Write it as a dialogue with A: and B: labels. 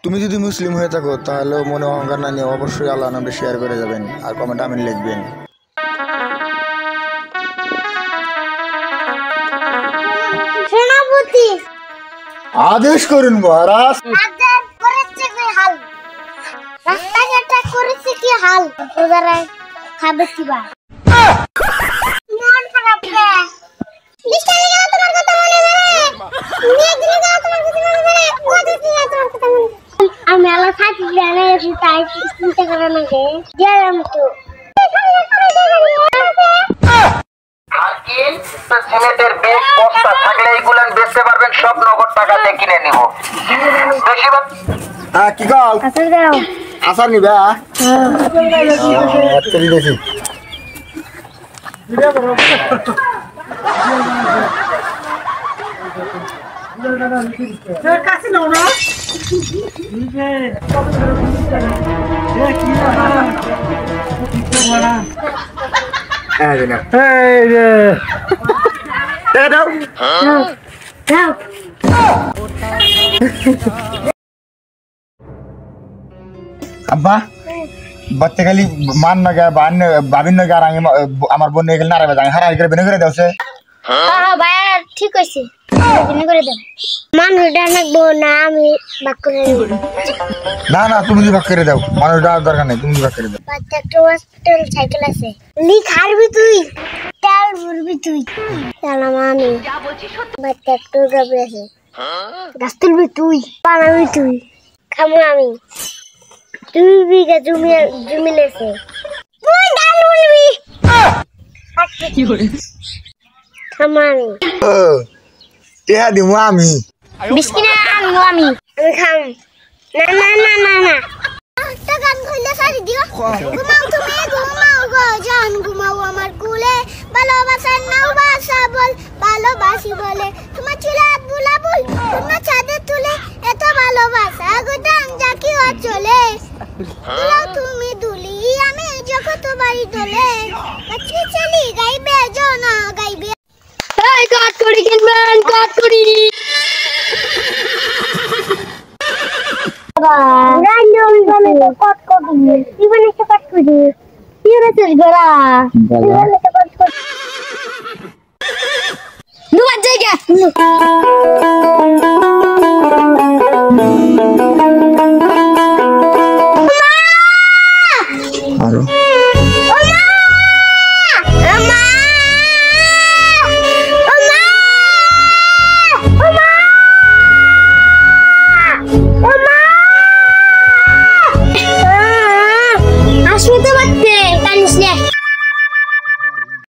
A: তুমি যদি মুসলিম হয়ে থাকো তাহলে মনে অহংকার না নিয়ে অবশ্যই আল্লাহ নামটা শেয়ার করে যাবেন আর কমেন্ট আমিন লিখবেন।
B: সেনাপতি
A: আদেশ করুন মহারাজ।
B: আদেশ করেছে কি হাল, রাস্তাঘাটে করেছে কি হাল, ওরা খাবে কি বা মন খারাপ রে বিস্তারে গেল তোমার কথা মনে ধরে নিয়ে দিলে গেল তোমার কথা মনে ধরে ওদের দিলে তোমার কথা মনে আমি আলো থাকি জানা এসে তাই চিন্তা করে না গে গেলাম তো
C: হাকিম সিমেন্টের বেশ বস্তা থাকলে এইগুলান বেচতে পারবেন, সব নগদ টাকাতে কিনে নিব। বেশিরভাগ
A: কি কও
B: আসল দাও
A: আসার নিবা? আচ্ছা ঠিক আছে।
B: দাও
A: আব্বা বাচ্চা খালি মান না গা বাবিন না গা আমার বোন এখানে নারাবে যাই হারা করে বেনে করে দাওছে।
B: হ্যাঁ ভাই ঠিক আছে বেনে করে দাও মানুষটা নাকবো না আমি বাক করে দেব।
A: না না তুমি ভাগ করে দাও, মানুষ দেওয়ার দরকার নেই, তুমি ভাগ করে দাও।
B: বাচ্চা একটা হসপিটাল সাইকেল আছে লিখ হারবি তুই তেল ভরবি তুই চালাম আমি বাচ্চা একটা গাবি আছে গাছ তুলবি তুই বানাবি তুই খামো আমি 2 বিঘা জমি লেছে তুই ডাল বলবি কি করে খামো আমি
A: টেহা দিমু আমি
B: বিস্কিট আনবো আমি খাম না না না না না একটা গান খুললে সারি দিও ঘুমাও তুমি ঘুমাও গো জান ঘুমাও আমার কুলে ভালোবাসার নাও বাসা বল ভালোবাসি বলে তোমার চুলে বুলাবুল তোমার ছাদে তুলে এত ভালোবাসা গোদান জাকি চলে দুলাও তুমি দুলি আমি জগৎ বাড়ি দোলে বাচ্চি চলি গাইবে জনা গাইবে এই কাট করি কিনবেন কাট করি Random gonna the pot cooking. Even if the pot cooking. Here it is, Gara. Even if the pot cooking. No, I take it.